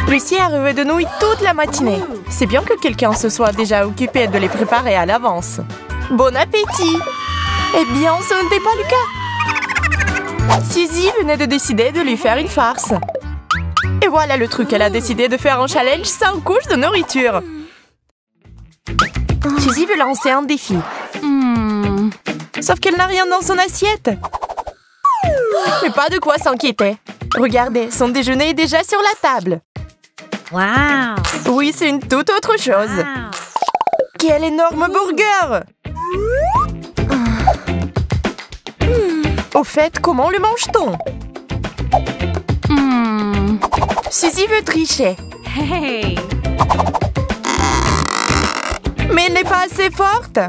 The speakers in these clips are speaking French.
Lucie a rêvé de nouilles toute la matinée. C'est bien que quelqu'un se soit déjà occupé de les préparer à l'avance. Bon appétit! Eh bien, ce n'était pas le cas. Suzy venait de décider de lui faire une farce. Et voilà le truc, elle a décidé de faire un challenge sans couche de nourriture. Suzy veut lancer un défi. Sauf qu'elle n'a rien dans son assiette. Mais pas de quoi s'inquiéter. Regardez, son déjeuner est déjà sur la table. Wow! Oui, c'est une toute autre chose. Wow. Quel énorme burger! Au fait, comment le mange-t-on? Suzy veut tricher. Hey! Mais elle n'est pas assez forte.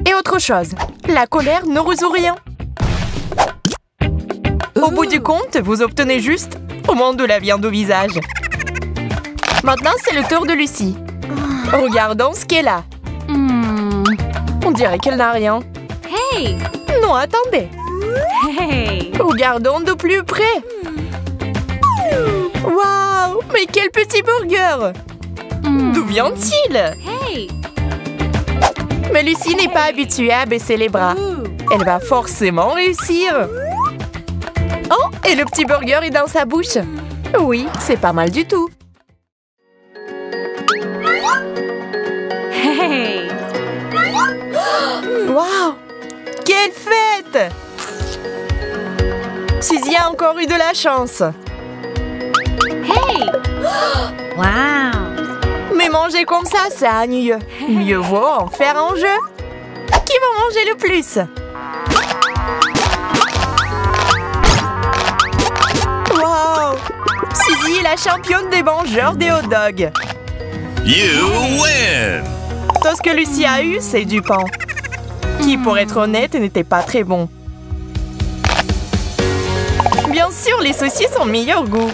Et autre chose, la colère ne résout rien. Au bout du compte, vous obtenez juste au moins de la viande au visage. Maintenant, c'est le tour de Lucie. Regardons ce qu'elle a. On dirait qu'elle n'a rien. Hey! Non, attendez. Hey! Regardons de plus près. Waouh! Mais quel petit burger! D'où vient-il? Hey! Mais Lucie n'est pas habituée à baisser les bras. Elle va forcément réussir. Oh, et le petit burger est dans sa bouche. Oui, c'est pas mal du tout. Hey! Waouh! Quelle fête! Suzy a encore eu de la chance. Hey! Wow! Mais manger comme ça, c'est ennuyeux. Mieux vaut en faire un jeu. Qui va manger le plus? Wow! Suzy est la championne des mangeurs des hot dogs. You win! Tout ce que Lucie a eu, c'est du pain. Qui, pour être honnête, n'était pas très bon. Bien sûr, les saucisses ont meilleur goût.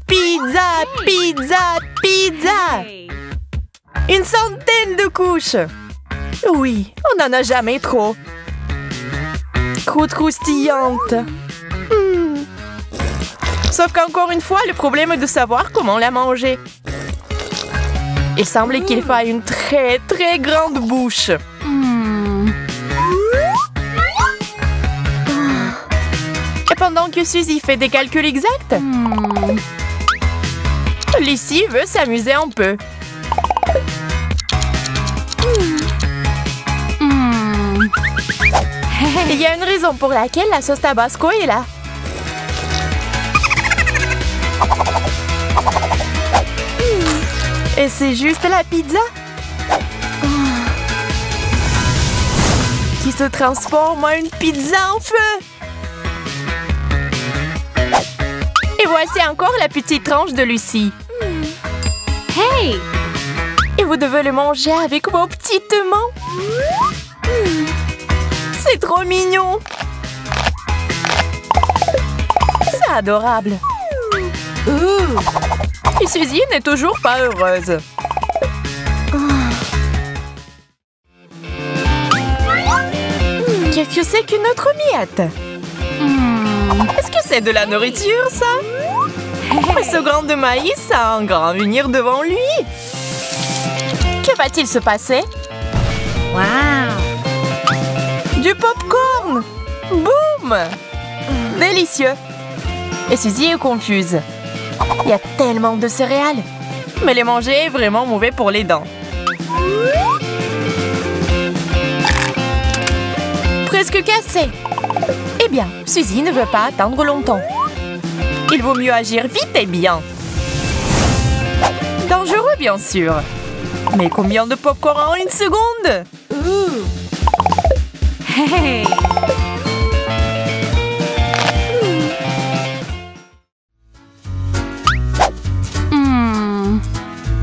Pizza, pizza, pizza! Hey! Une centaine de couches! Oui, on n'en a jamais trop. Croûte croustillante. Sauf qu'encore une fois, le problème est de savoir comment la manger. Il semblait qu'il faille une très très grande bouche. Et pendant que Suzy fait des calculs exacts, Lucie veut s'amuser un peu. Il y a une raison pour laquelle la sauce tabasco est là. Et c'est juste la pizza qui se transforme en une pizza en feu. Et voici encore la petite tranche de Lucie. Hey! Et vous devez le manger avec vos petites mains. C'est trop mignon. C'est adorable. Et Suzy n'est toujours pas heureuse. Qu'est-ce que c'est qu'une autre miette? Est-ce que c'est de la nourriture, ça? Mais ce grain de maïs a un grand avenir devant lui. Que va-t-il se passer? Wow! Du popcorn! Boum! Délicieux! Et Suzy est confuse. Il y a tellement de céréales. Mais les manger est vraiment mauvais pour les dents. Presque cassé. Eh bien, Suzy ne veut pas attendre longtemps. Il vaut mieux agir vite et bien. Dangereux, bien sûr. Mais combien de popcorn en une seconde? Hey!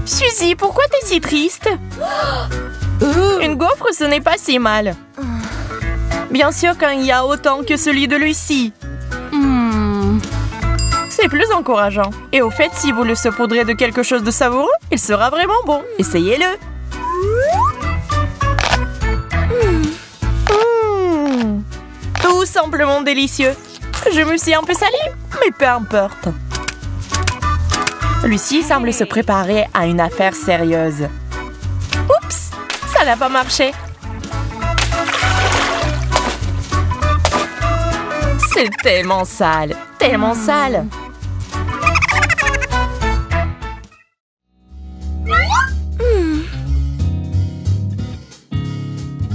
Suzy, pourquoi t'es si triste? Une gaufre, ce n'est pas si mal. Bien sûr quand il y a autant que celui de Lucie. C'est plus encourageant. Et au fait, si vous le saupoudrez de quelque chose de savoureux, il sera vraiment bon. Essayez-le. simplement délicieux. Je me suis un peu salie, mais peu importe. Lucie semble se préparer à une affaire sérieuse. Oups, ça n'a pas marché. C'est tellement sale, tellement sale.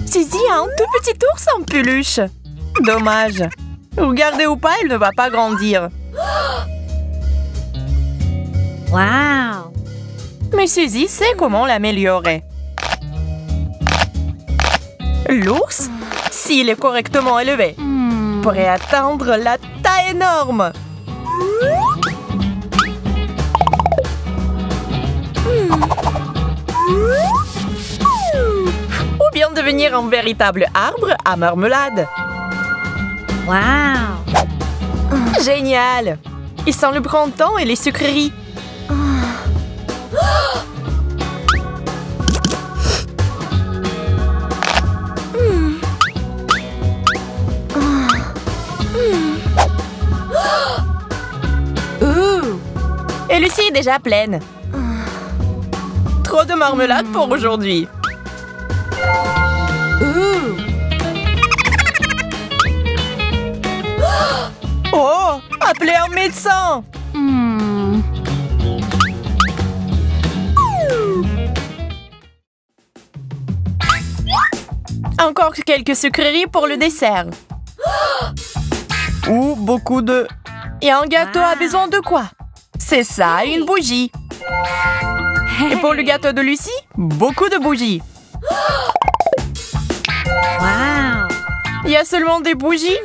Suzy a un tout petit ours en peluche. Dommage. Regardez ou pas, il ne va pas grandir. Wow. Mais Suzy sait comment l'améliorer. L'ours, s'il est correctement élevé, pourrait atteindre la taille énorme. Ou bien devenir un véritable arbre à marmelade. Wow. Génial! Il sent le printemps et les sucreries. Et Lucie est déjà pleine. Trop de marmelade pour aujourd'hui. Oh! Appelez un médecin! Encore quelques sucreries pour le dessert. Ou beaucoup de... Et un gâteau a besoin de quoi? C'est ça, une bougie. Et pour le gâteau de Lucie, beaucoup de bougies. Wow. Il y a seulement des bougies?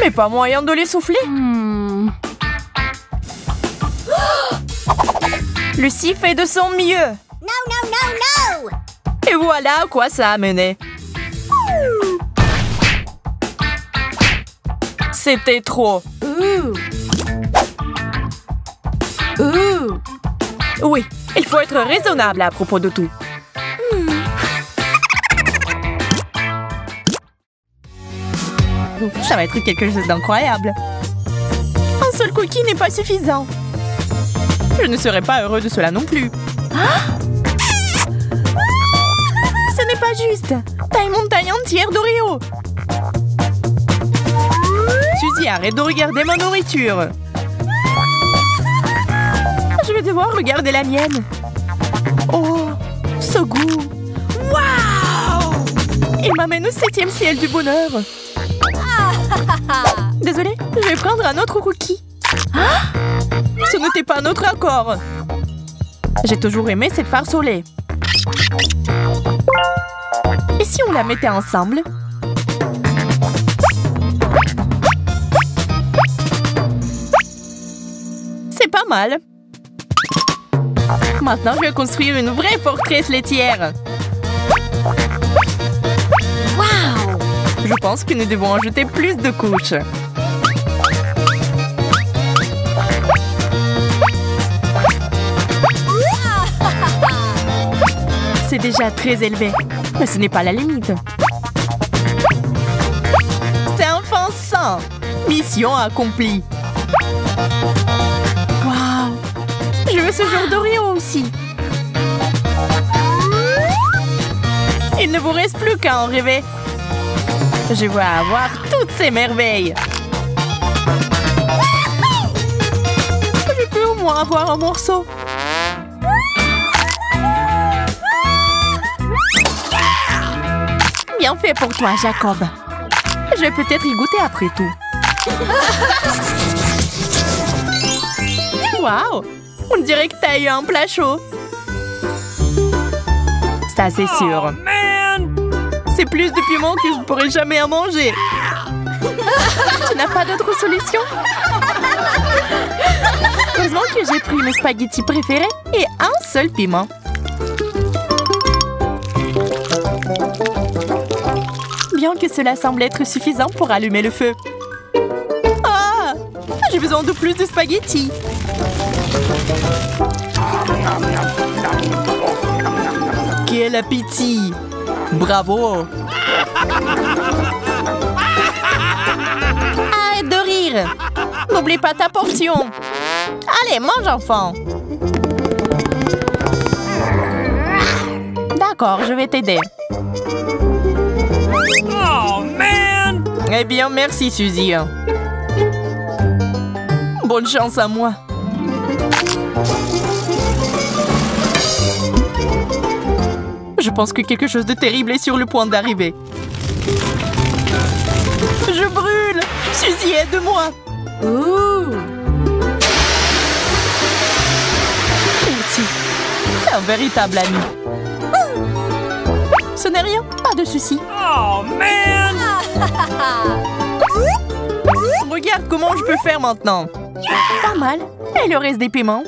Mais pas moyen de les souffler. Lucie fait de son mieux. No! Et voilà à quoi ça a mené. C'était trop. Oui, il faut être raisonnable à propos de tout. Ça va être quelque chose d'incroyable. Un seul cookie n'est pas suffisant. Je ne serais pas heureux de cela non plus. Ce n'est pas juste. T'as une montagne entière d'Oreo. Suzy, arrête de regarder ma nourriture. Je vais devoir regarder la mienne. Oh, ce goût. Waouh! Il m'amène au 7e ciel du bonheur. Désolée, je vais prendre un autre cookie. Ce n'était pas notre accord. J'ai toujours aimé cette farce au lait. Et si on la mettait ensemble? C'est pas mal. Maintenant, je vais construire une vraie forteresse laitière. Waouh! Je pense que nous devons ajouter plus de couches. C'est déjà très élevé, mais ce n'est pas la limite. C'est offensant. Mission accomplie. Waouh! Je veux ce genre d'Oreo aussi. Il ne vous reste plus qu'à en rêver. Je veux avoir toutes ces merveilles. Je peux au moins avoir un morceau. Bien fait pour toi, Jacob. Je vais peut-être y goûter après tout. Waouh! On dirait que t'as eu un plat chaud. Ça, c'est sûr. C'est plus de piment que je ne pourrai jamais en manger. Tu n'as pas d'autre solution? Heureusement que j'ai pris mes spaghettis préférés et un seul piment. Bien que cela semble être suffisant pour allumer le feu. Ah! J'ai besoin de plus de spaghettis. Quel appétit! Bravo! plaisir. N'oublie pas ta portion. Allez, mange, enfant. D'accord, je vais t'aider. Oh, man! Eh bien, merci, Suzy. Bonne chance à moi. Je pense que quelque chose de terrible est sur le point d'arriver. Je brûle! Suzy, aide-moi! Merci. Un véritable ami. Ce n'est rien, pas de souci. Oh, man! Regarde comment je peux faire maintenant. Pas mal. Et le reste des paiements?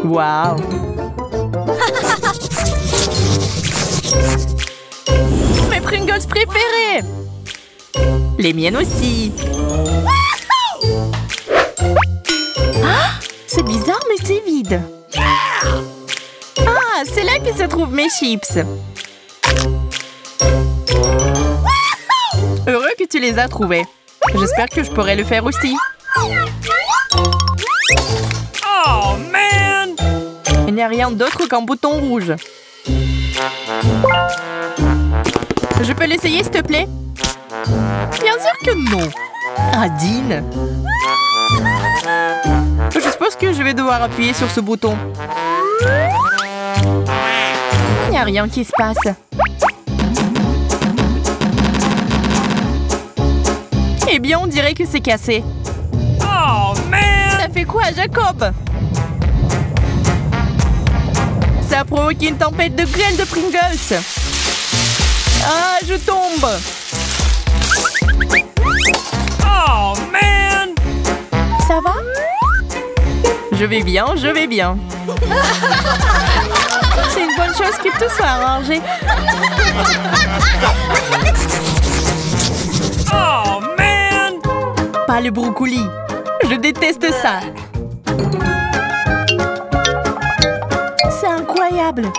Waouh! Mes Pringles préférés! Les miennes aussi! Ah, c'est bizarre, mais c'est vide. Ah, c'est là que se trouvent mes chips. Heureux que tu les as trouvés. J'espère que je pourrai le faire aussi. Oh, man! Il n'y a rien d'autre qu'un bouton rouge. Je peux l'essayer, s'il te plaît? Bien sûr que non. Adine. Je suppose que je vais devoir appuyer sur ce bouton. Il n'y a rien qui se passe. Eh bien, on dirait que c'est cassé. Oh, man! Ça fait quoi, Jacob? Ça a provoqué une tempête de grêle de Pringles. Ah, je tombe. Oh, man! Ça va? Je vais bien, je vais bien. C'est une bonne chose que tout soit arrangé. Oh, man! Pas le brocoli. Je déteste ça. C'est incroyable.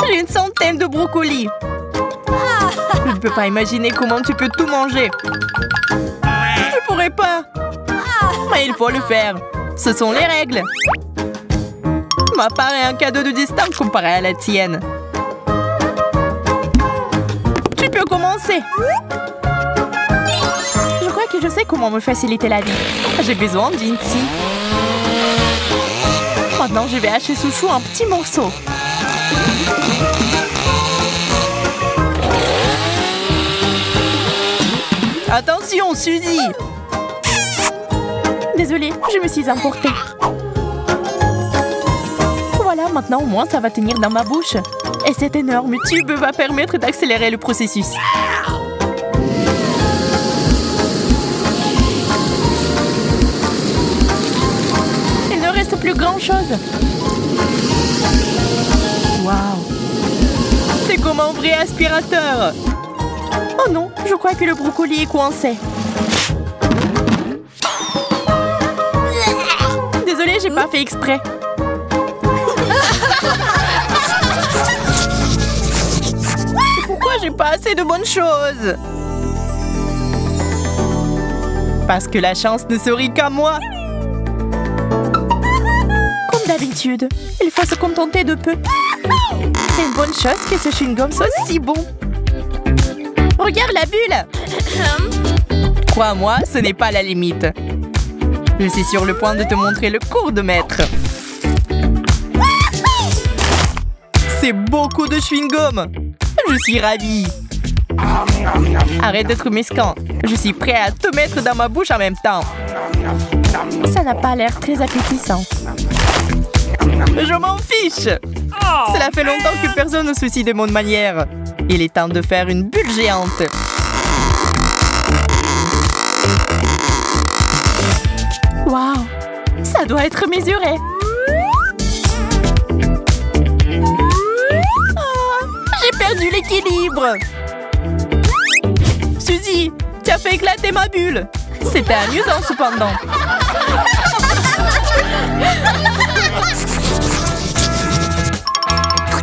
J'ai une centaine de brocolis. Je ne peux pas imaginer comment tu peux tout manger. Je pourrais pas. Mais il faut le faire. Ce sont les règles. Ma part est un cadeau de distinct comparé à la tienne. Tu peux commencer. Je crois que je sais comment me faciliter la vie. J'ai besoin d'une scie. Maintenant, je vais hacher ce chou en petits morceaux. Attention, Suzy! Désolée, je me suis emportée. Voilà, maintenant au moins ça va tenir dans ma bouche. Et cet énorme tube va permettre d'accélérer le processus. Il ne reste plus grand-chose. Waouh! C'est comme un vrai aspirateur. Oh non, je crois que le brocoli est coincé. Désolée, j'ai pas fait exprès. Pourquoi j'ai pas assez de bonnes choses? Parce que la chance ne sourit qu'à moi. Comme d'habitude, il faut se contenter de peu. C'est une bonne chose que ce chewing-gum soit si bon. Regarde la bulle! Crois-moi, ce n'est pas la limite. Je suis sur le point de te montrer le cours de maître. C'est beaucoup de chewing-gum. Je suis ravie. Arrête d'être mesquin. Je suis prêt à te mettre dans ma bouche en même temps. Ça n'a pas l'air très appétissant. Je m'en fiche. Cela fait longtemps que personne ne se soucie de mon manière. Il est temps de faire une bulle géante. Waouh! Ça doit être mesuré. Oh, j'ai perdu l'équilibre. Suzy, tu as fait éclater ma bulle. C'était amusant cependant.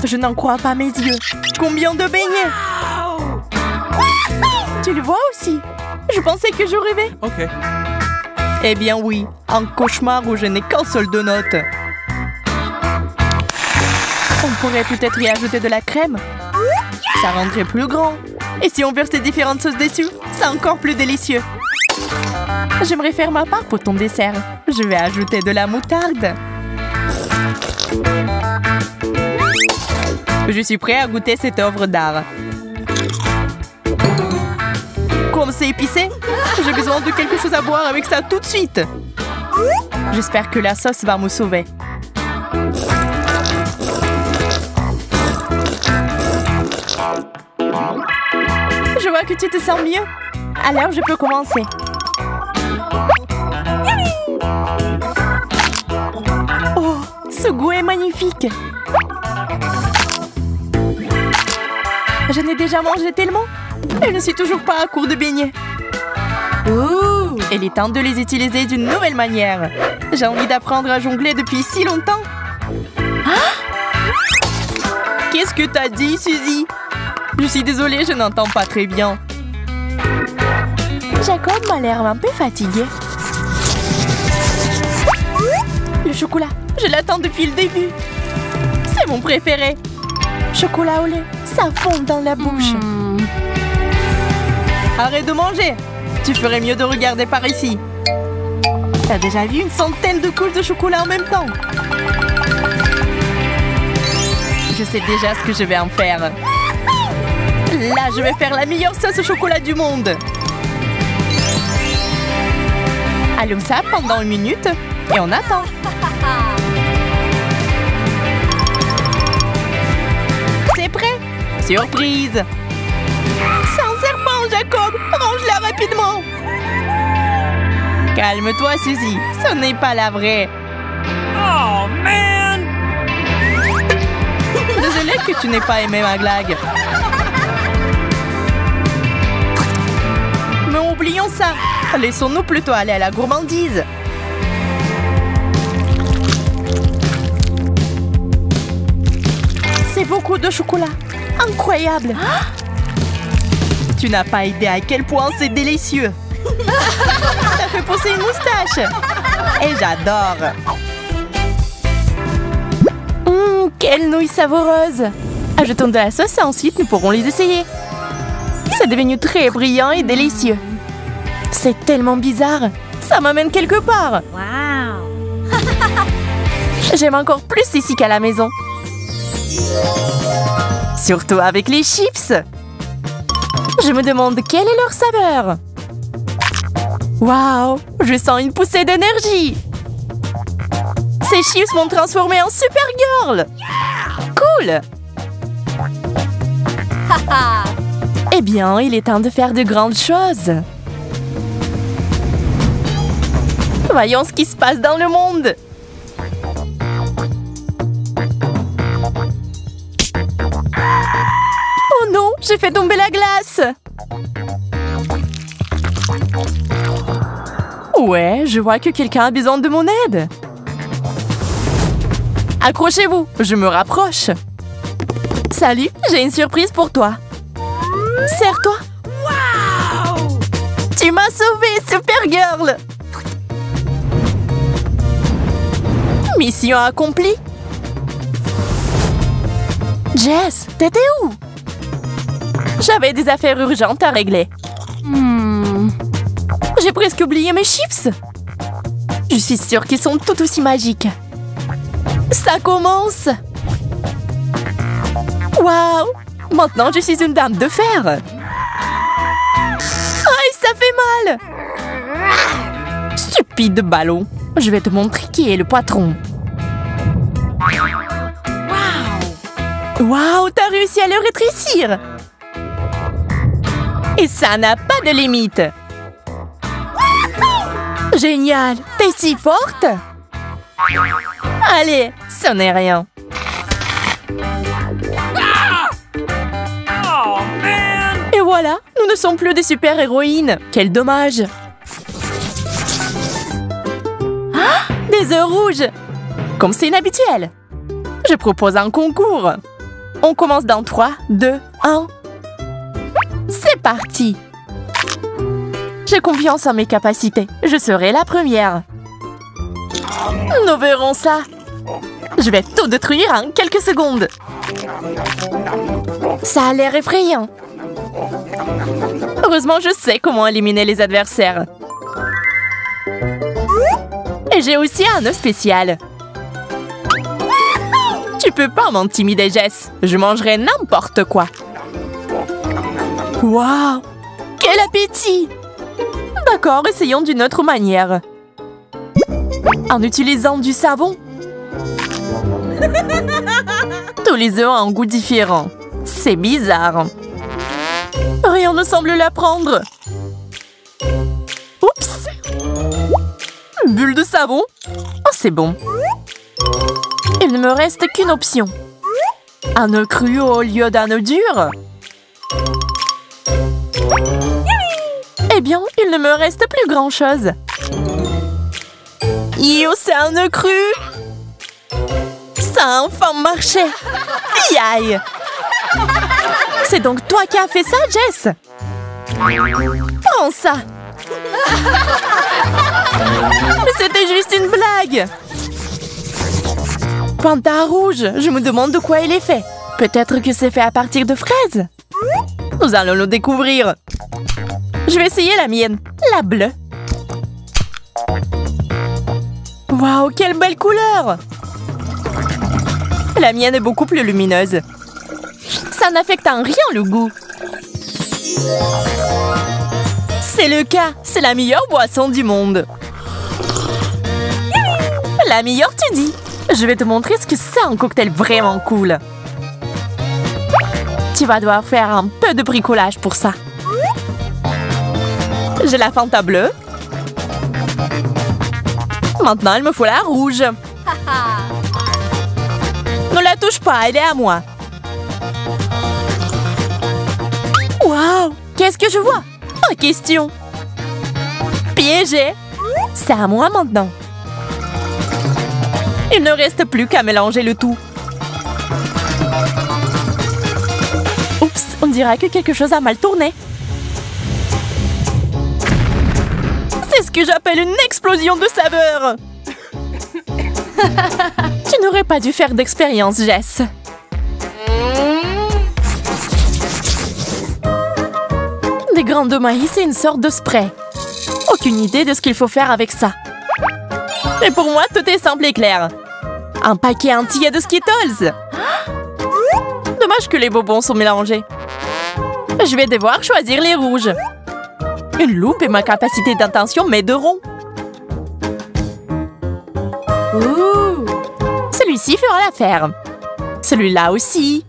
Je n'en crois pas mes yeux. Combien de beignets! Tu le vois aussi? Je pensais que je rêvais. Okay. Eh bien oui, un cauchemar où je n'ai qu'un seul donut. On pourrait peut-être y ajouter de la crème. Ça rendrait plus grand. Et si on versait différentes sauces dessus, c'est encore plus délicieux. J'aimerais faire ma part pour ton dessert. Je vais ajouter de la moutarde. Je suis prêt à goûter cette œuvre d'art. Comme c'est épicé, j'ai besoin de quelque chose à boire avec ça tout de suite. J'espère que la sauce va me sauver. Je vois que tu te sens mieux. Alors, je peux commencer. Oh, ce goût est magnifique. Je n'ai déjà mangé tellement. Et je ne suis toujours pas à court de beignets. Ouh, il est temps de les utiliser d'une nouvelle manière. J'ai envie d'apprendre à jongler depuis si longtemps. Ah! Qu'est-ce que t'as dit, Suzy? Je suis désolée, je n'entends pas très bien. Jacob m'a l'air un peu fatigué. Le chocolat, je l'attends depuis le début. C'est mon préféré. Chocolat au lait, ça fond dans la bouche. Arrête de manger. Tu ferais mieux de regarder par ici. T'as déjà vu une centaine de couches de chocolat en même temps? Je sais déjà ce que je vais en faire. Là, je vais faire la meilleure sauce au chocolat du monde. Allume ça pendant 1 minute et on attend. C'est prêt? Surprise! C'est un serpent, Jacob! Range-la rapidement! Calme-toi, Suzy. Ce n'est pas la vraie. Oh, man! Désolée que tu n'aies pas aimé ma blague. Mais oublions ça. Laissons-nous plutôt aller à la gourmandise. C'est beaucoup de chocolat. Incroyable. Tu n'as pas idée à quel point c'est délicieux. Ça fait pousser une moustache. Et j'adore. Quelle nouille savoureuse. Ajoutons de la sauce et ensuite nous pourrons les essayer. C'est devenu très brillant et délicieux. C'est tellement bizarre. Ça m'amène quelque part. Wow. J'aime encore plus ici qu'à la maison. Surtout avec les chips. Je me demande quelle est leur saveur. Waouh, je sens une poussée d'énergie. Ces chips m'ont transformée en Supergirl. Cool. Eh bien, il est temps de faire de grandes choses. Voyons ce qui se passe dans le monde. Oh non, j'ai fait tomber la glace. Ouais, je vois que quelqu'un a besoin de mon aide. Accrochez-vous, je me rapproche. Salut, j'ai une surprise pour toi. Serre-toi. Wow! Tu m'as sauvée, Supergirl. Mission accomplie. Jess, t'étais où? J'avais des affaires urgentes à régler. J'ai presque oublié mes chips. Je suis sûre qu'ils sont tout aussi magiques. Ça commence. Waouh! Maintenant, je suis une dame de fer. Aïe, ça fait mal. Stupide ballon. Je vais te montrer qui est le patron. Waouh, t'as réussi à le rétrécir. Et ça n'a pas de limite. Génial, t'es si forte. Allez, ce n'est rien. Oh, man! Et voilà, nous ne sommes plus des super-héroïnes. Quel dommage. Ah, des œufs rouges. Comme c'est inhabituel. Je propose un concours. On commence dans 3, 2, 1. C'est parti. J'ai confiance en mes capacités. Je serai la première. Nous verrons ça. Je vais tout détruire en quelques secondes. Ça a l'air effrayant. Heureusement, je sais comment éliminer les adversaires. Et j'ai aussi un œuf spécial. Tu peux pas m'intimider, Jess. Je mangerai n'importe quoi. Waouh! Quel appétit! D'accord, essayons d'une autre manière. En utilisant du savon. Tous les œufs ont un goût différent. C'est bizarre. Rien ne semble la prendre. Oups! Bulle de savon? Oh, c'est bon. Il ne me reste qu'une option. Un œuf cru au lieu d'un œuf dur? Eh bien, il ne me reste plus grand-chose. Yo, c'est un œuf cru! Ça a enfin marché! Aïe! C'est donc toi qui as fait ça, Jess? Prends ça! Mais c'était juste une blague! Panda rouge, je me demande de quoi il est fait. Peut-être que c'est fait à partir de fraises? Nous allons le découvrir. Je vais essayer la mienne, la bleue. Waouh, quelle belle couleur! La mienne est beaucoup plus lumineuse. Ça n'affecte en rien le goût. C'est le cas, c'est la meilleure boisson du monde. La meilleure, tu dis? Je vais te montrer ce que c'est un cocktail vraiment cool. Tu vas devoir faire un peu de bricolage pour ça. J'ai la Fanta bleue. Maintenant, il me faut la rouge. Ne la touche pas, elle est à moi. Waouh! Qu'est-ce que je vois? Pas question. Piégé. C'est à moi maintenant. Il ne reste plus qu'à mélanger le tout. Oups, on dirait que quelque chose a mal tourné. C'est ce que j'appelle une explosion de saveur. Tu n'aurais pas dû faire d'expérience, Jess. Des grains de maïs et une sorte de spray. Aucune idée de ce qu'il faut faire avec ça. Mais pour moi, tout est simple et clair. Un paquet entier de Skittles. Dommage que les bonbons sont mélangés. Je vais devoir choisir les rouges. Une loupe et ma capacité d'intention m'aideront. Celui-ci fera l'affaire. Celui-là aussi.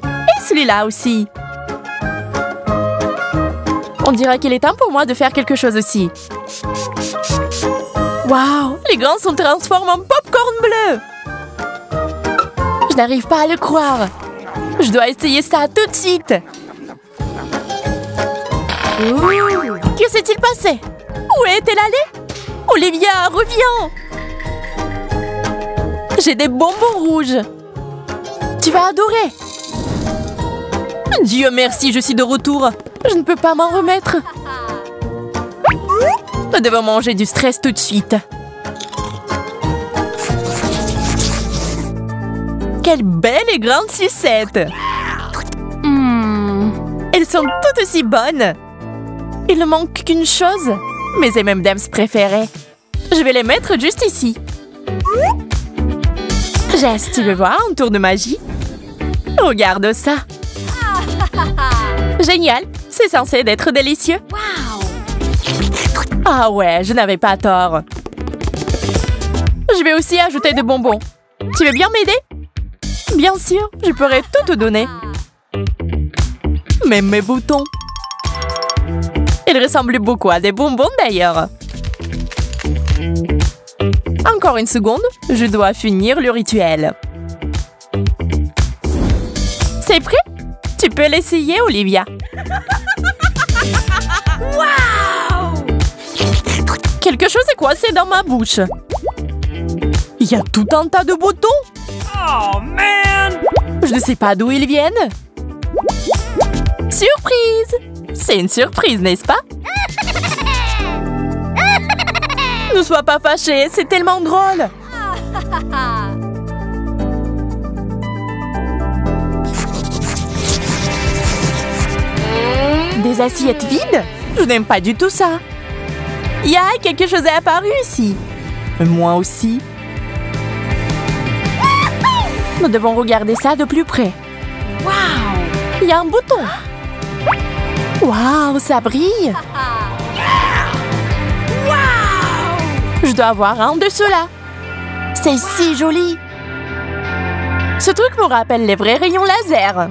Et celui-là aussi. On dirait qu'il est temps pour moi de faire quelque chose aussi. Waouh! Les grains sont transformés en popcorn bleu! Je n'arrive pas à le croire. Je dois essayer ça tout de suite. Que s'est-il passé? Où est-elle allée? Olivia, reviens! J'ai des bonbons rouges. Tu vas adorer. Dieu merci, je suis de retour. Je ne peux pas m'en remettre. Nous devons manger du stress tout de suite. Quelle belle et grande sucette! Elles sont toutes aussi bonnes. Il ne manque qu'une chose. Mes M&M's préférés. Je vais les mettre juste ici. Jess, tu veux voir un tour de magie? Regarde ça. Génial. C'est censé être délicieux. Ah ouais, je n'avais pas tort. Je vais aussi ajouter des bonbons. Tu veux bien m'aider? Bien sûr, je pourrais tout te donner. Même mes boutons. Ils ressemblent beaucoup à des bonbons d'ailleurs. Encore une seconde, je dois finir le rituel. C'est prêt? Tu peux l'essayer, Olivia. Wow! Quelque chose est coincé dans ma bouche. Il y a tout un tas de boutons. Oh, man! Je ne sais pas d'où ils viennent. Surprise! C'est une surprise, n'est-ce pas? Ne sois pas fâché, c'est tellement drôle. Des assiettes vides? Je n'aime pas du tout ça. Ya, quelque chose est apparu ici. Moi aussi. Nous devons regarder ça de plus près. Wow! Il y a un bouton. Waouh, ça brille. Je dois avoir un de ceux-là. C'est si joli. Ce truc me rappelle les vrais rayons laser.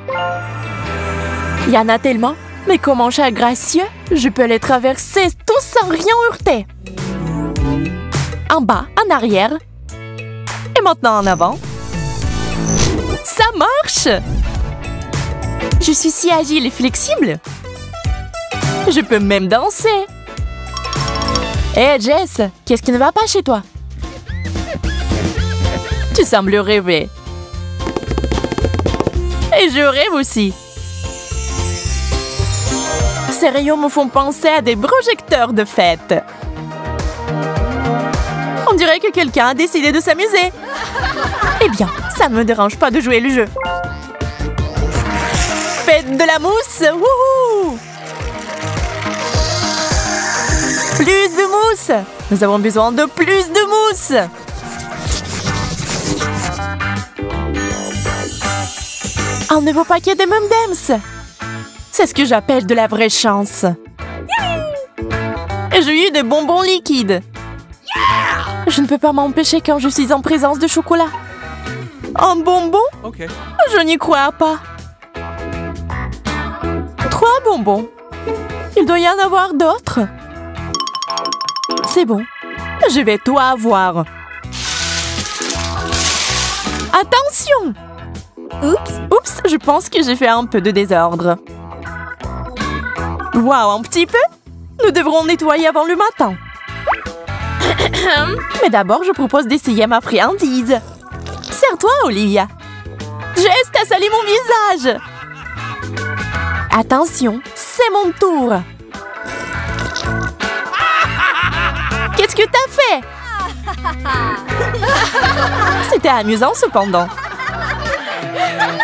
Il y en a tellement. Mais comme un chat gracieux, je peux les traverser tous sans rien heurter. En bas, en arrière. Et maintenant en avant. Ça marche! Je suis si agile et flexible. Je peux même danser. Hé, Jess, qu'est-ce qui ne va pas chez toi? Tu sembles rêver. Et je rêve aussi. Ces rayons me font penser à des projecteurs de fête. On dirait que quelqu'un a décidé de s'amuser. Eh bien, ça ne me dérange pas de jouer le jeu. Faites de la mousse! Wouhou! Plus de mousse! Nous avons besoin de plus de mousse! Un nouveau paquet de M&M's! C'est ce que j'appelle de la vraie chance. Et j'ai eu des bonbons liquides. Je ne peux pas m'empêcher quand je suis en présence de chocolat. Un bonbon? Okay. Je n'y crois pas. 3 bonbons. Il doit y en avoir d'autres. C'est bon. Je vais tout avoir. Attention! Oups, je pense que j'ai fait un peu de désordre. Waouh, un petit peu? Nous devrons nettoyer avant le matin. Mais d'abord, je propose d'essayer ma friandise. Sers-toi, Olivia. Jess, t'as salé mon visage. Attention, c'est mon tour. Qu'est-ce que t'as fait? C'était amusant cependant.